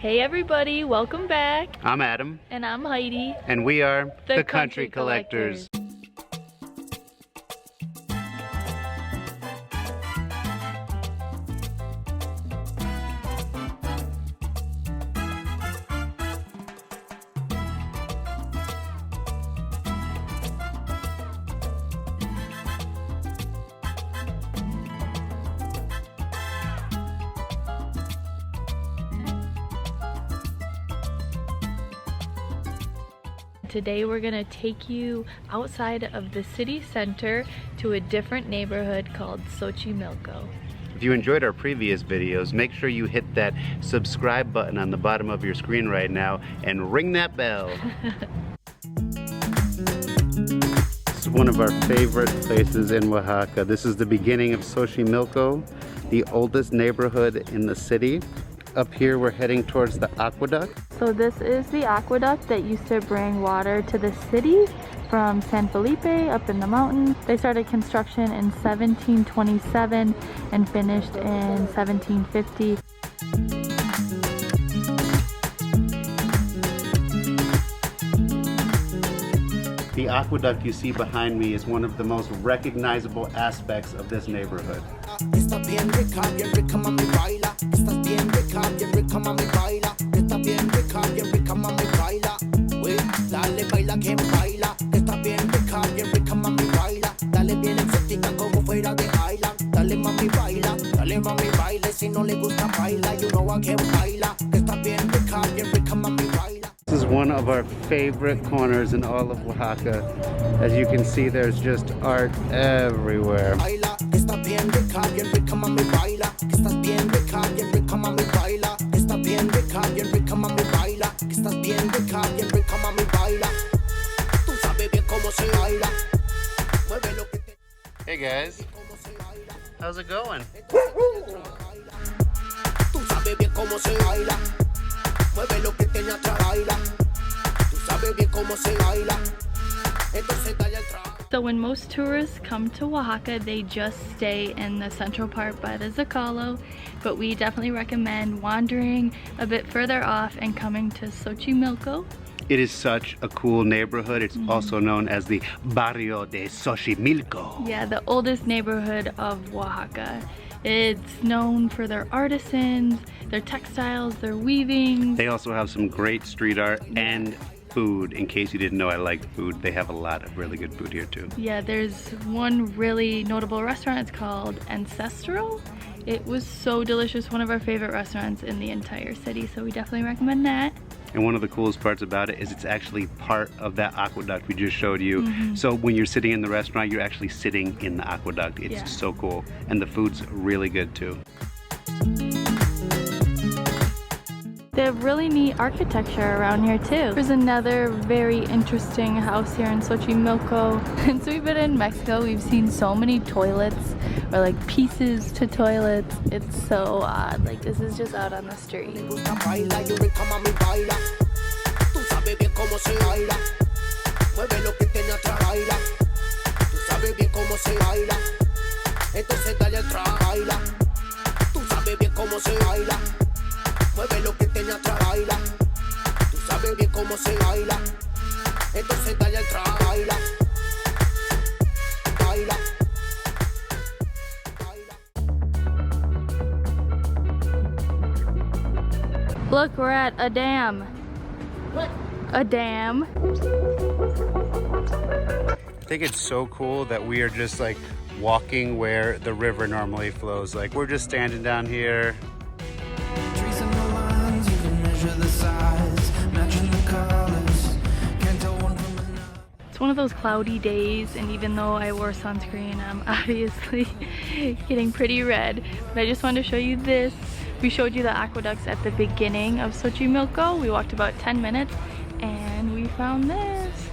Hey everybody, welcome back. I'm Adam. And I'm Heidi. And we are the Country Collectors. Today we're gonna take you outside of the city center to a different neighborhood called Xochimilco. If you enjoyed our previous videos, make sure you hit that subscribe button on the bottom of your screen right now and ring that bell. This is one of our favorite places in Oaxaca. This is the beginning of Xochimilco, the oldest neighborhood in the city. Up here we're heading towards the aqueduct. So this is the aqueduct that used to bring water to the city from San Felipe up in the mountain. They started construction in 1727 and finished in 1750. The aqueduct you see behind me is one of the most recognizable aspects of this neighborhood. This is one of our favorite corners in all of Oaxaca. As you can see, there's just art everywhere. Hey guys, how's it going? So when most tourists come to Oaxaca, they just stay in the central part by the XOXO, but we definitely recommend wandering a bit further off and coming to Xochimilco. It is such a cool neighborhood. It's also known as the Barrio de Xochimilco. Yeah, the oldest neighborhood of Oaxaca. It's known for their artisans, their textiles, their weaving. They also have some great street art and food. In case you didn't know I like food, they have a lot of really good food here too. Yeah, there's one really notable restaurant. It's called Ancestral. It was so delicious, one of our favorite restaurants in the entire city, so we definitely recommend that. And one of the coolest parts about it is it's actually part of that aqueduct we just showed you. So when you're sitting in the restaurant, you're actually sitting in the aqueduct. It's so cool. And the food's really good too. They have really neat architecture around here too. There's another very interesting house here in Xochimilco. Since we've been in Mexico, we've seen so many toilets or like pieces to toilets. It's so odd. Like this is just out on the street. Mueve lo que tiene atrás, baila. Tú sabes bien cómo se baila. Entonces dale atrás, baila. Baila. Look, we're at a dam. What? A dam. I think it's so cool that we are just like walking where the river normally flows. Like we're just standing down here. It's one of those cloudy days, and even though I wore sunscreen, I'm obviously getting pretty red. But I just wanted to show you this. We showed you the aqueducts at the beginning of Xochimilco. We walked about 10 minutes and we found this.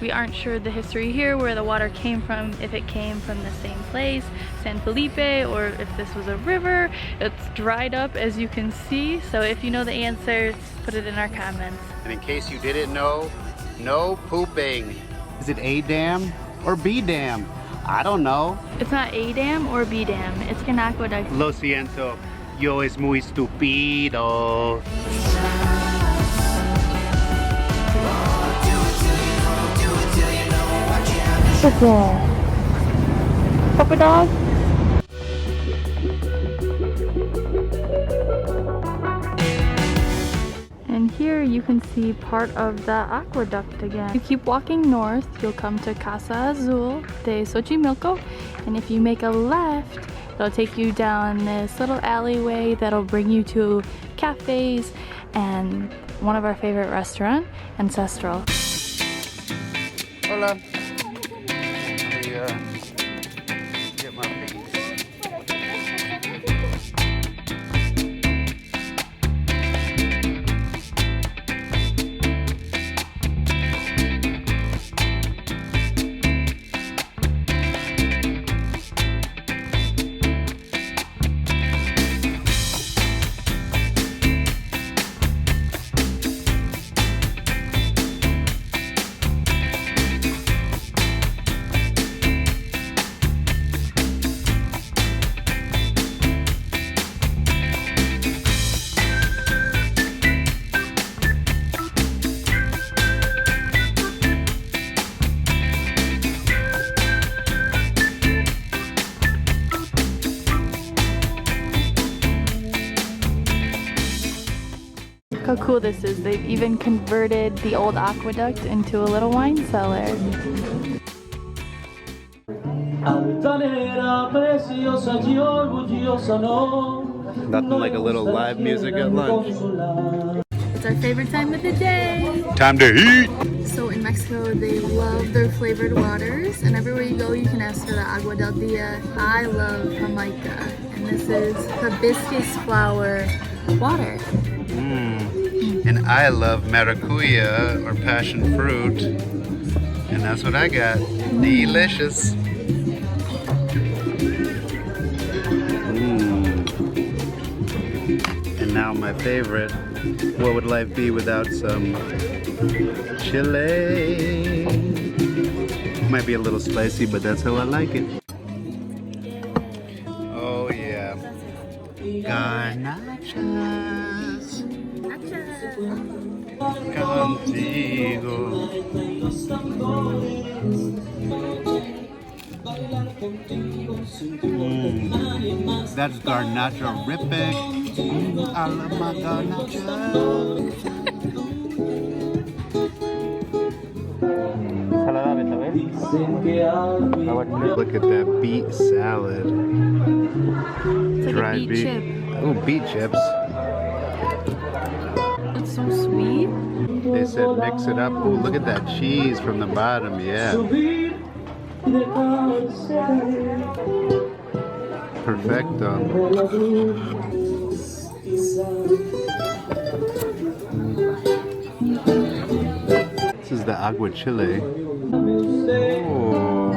We aren't sure the history here, where the water came from, if it came from the same place, San Felipe, or if this was a river. It's dried up, as you can see. So if you know the answer, put it in our comments. And in case you didn't know, no pooping. Is it A dam or B dam? I don't know. It's not A dam or B dam. It's an aqueduct. Lo siento, yo es muy stupido. What's that? Papa dog? And here you can see part of the aqueduct again. You keep walking north, you'll come to Casa Azul de Xochimilco, and if you make a left, it'll take you down this little alleyway that'll bring you to cafes and one of our favorite restaurant, Ancestral. Hola. Let me get my feet. Look how cool this is. They've even converted the old aqueduct into a little wine cellar. Nothing like a little live music at lunch. It's our favorite time of the day. Time to eat! So in Mexico, they love their flavored waters, and everywhere you go, you can ask for the agua del dia. I love Jamaica, and this is hibiscus flower water. And I love maracuya or passion fruit, and that's what I got. Delicious. And now my favorite. What would life be without some chili? Might be a little spicy, but that's how I like it. Oh yeah. Garnachas. Contigo. That's garnacha ripic. I love my garnacha. Look at that beet salad. It's like Dried a beet chip. Oh, beet chips. It's so sweet. They said mix it up. Oh, look at that cheese from the bottom. Yeah. Perfecto. This is the agua chile. Oh.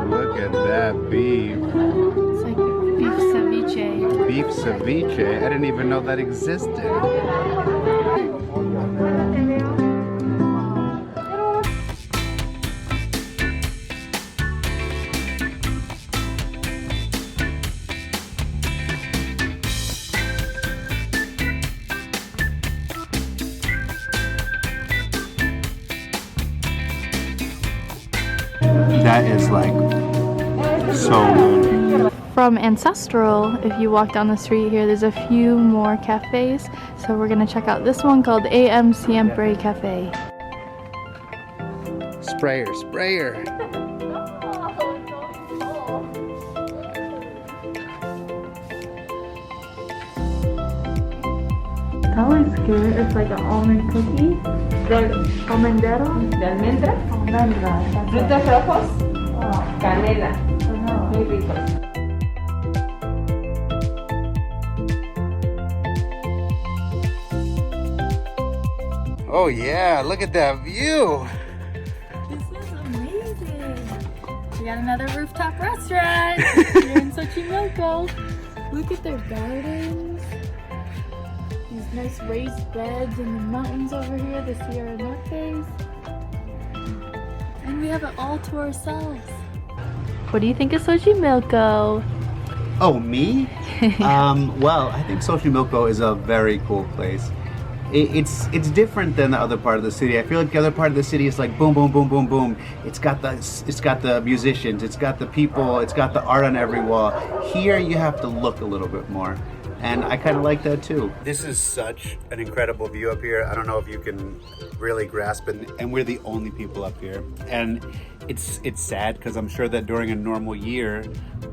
Look at that beef. It's like beef ceviche. Beef ceviche. I didn't even know that existed. That is like so good. From Ancestral, if you walk down the street here, there's a few more cafes. So we're gonna check out this one called AM Siempre Cafe. Sprayer, sprayer. That looks good. It's like an almond cookie. Almendero? De almendra, Almendra. frutos rojos, canela, muy ricos. Oh yeah, look at that view. This is amazing. We got another rooftop restaurant here in Xochimilco. Look at their gardens. These nice raised beds in the mountains over here, the Sierra Nortes. And we have it all to ourselves. What do you think of Xochimilco? Oh, me? Well, I think Xochimilco is a very cool place. it's different than the other part of the city. I feel like the other part of the city is like boom, boom, boom, boom, boom. It's got the musicians, it's got the people, it's got the art on every wall. Here you have to look a little bit more. And I kind of like that too. This is such an incredible view up here. I don't know if you can really grasp it. And we're the only people up here. And it's sad because I'm sure that during a normal year,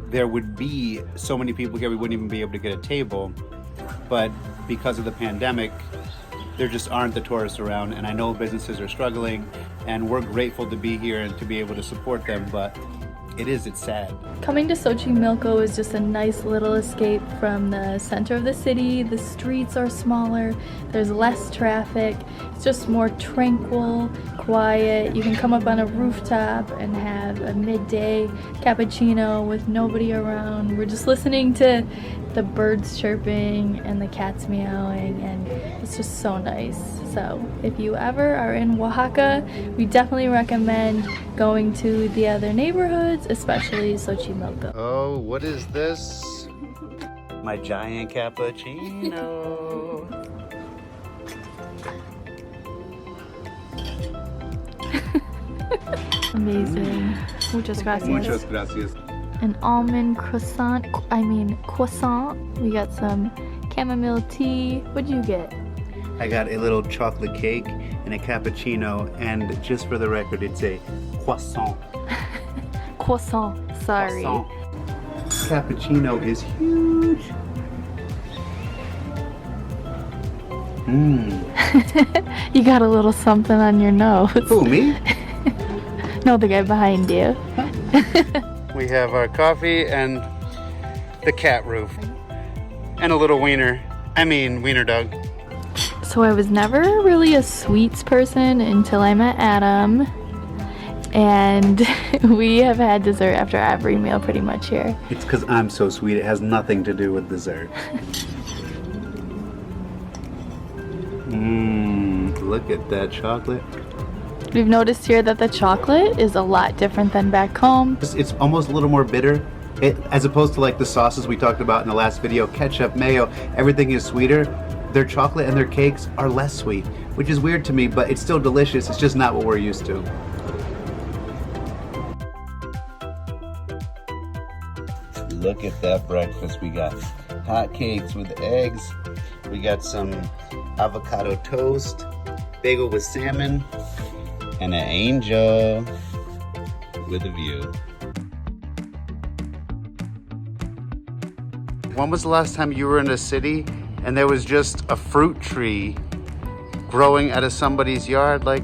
there would be so many people here we wouldn't even be able to get a table. But because of the pandemic, there just aren't the tourists around. And I know businesses are struggling and we're grateful to be here and to be able to support them. But it's sad. Coming to Xochimilco is just a nice little escape from the center of the city. The streets are smaller, there's less traffic, it's just more tranquil, quiet. You can come up on a rooftop and have a midday cappuccino with nobody around. We're just listening to the birds chirping and the cats meowing, and it's just so nice. So if you ever are in Oaxaca, we definitely recommend going to the other neighborhoods, especially Xochimilco. Oh, what is this? My giant cappuccino. Amazing. Muchas gracias. Muchas gracias. An almond croissant. We got some chamomile tea. What'd you get? I got a little chocolate cake and a cappuccino, and just for the record, it's a croissant. Croissant. Sorry. Croissant. Cappuccino is huge. You got a little something on your nose. Who, me? No, the guy behind you. We have our coffee and the cat roof. And a little wiener. Wiener dog. So I was never really a sweets person until I met Adam. And we have had dessert after every meal pretty much here. It's because I'm so sweet. It has nothing to do with dessert. Look at that chocolate. We've noticed here that the chocolate is a lot different than back home. It's almost a little more bitter. As opposed to like the sauces we talked about in the last video, ketchup, mayo, everything is sweeter. Their chocolate and their cakes are less sweet, which is weird to me, but it's still delicious. It's just not what we're used to. Look at that breakfast. We got hot cakes with eggs. We got some avocado toast, bagel with salmon, and an angel with a view. When was the last time you were in a city and there was just a fruit tree growing out of somebody's yard? Like,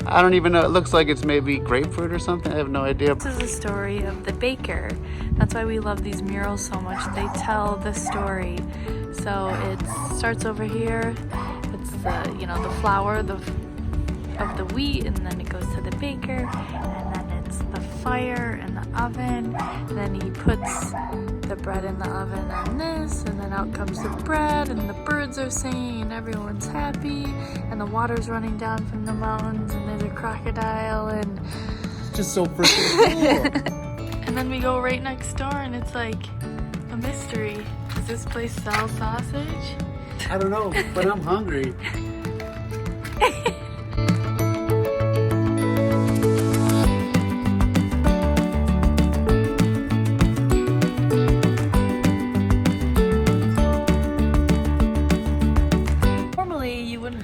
I don't even know. It looks like it's maybe grapefruit or something. I have no idea. This is the story of the baker. That's why we love these murals so much. They tell the story. So it starts over here. It's the, the flour of the wheat, and then it goes to the baker, and then it's the fire and the oven. And then he puts the bread in the oven on this, and then out comes the bread, and the birds are singing, and everyone's happy, and the water's running down from the mountains, and there's a crocodile, and Just so freaking cool. and then we go right next door, and it's like a mystery. Does this place sell sausage? I don't know, but I'm hungry.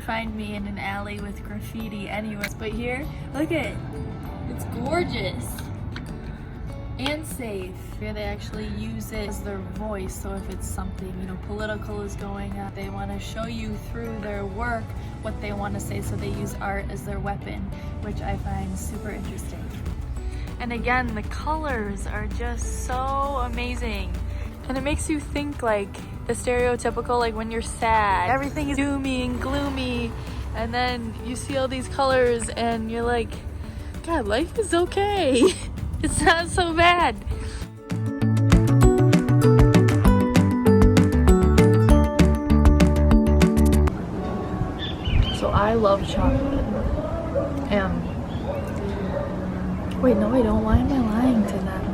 Find me in an alley with graffiti anyways, but here, look at it. It's gorgeous and safe. Here they actually use it as their voice, so if it's something political is going on, they want to show you through their work what they want to say, so they use art as their weapon, which I find super interesting. And again, the colors are just so amazing, and it makes you think like the stereotypical, like when you're sad, everything is doomy and gloomy, and then you see all these colors and you're like, God, life is okay. It's not so bad. So I love chocolate. Wait, no I don't. Why am I lying to them?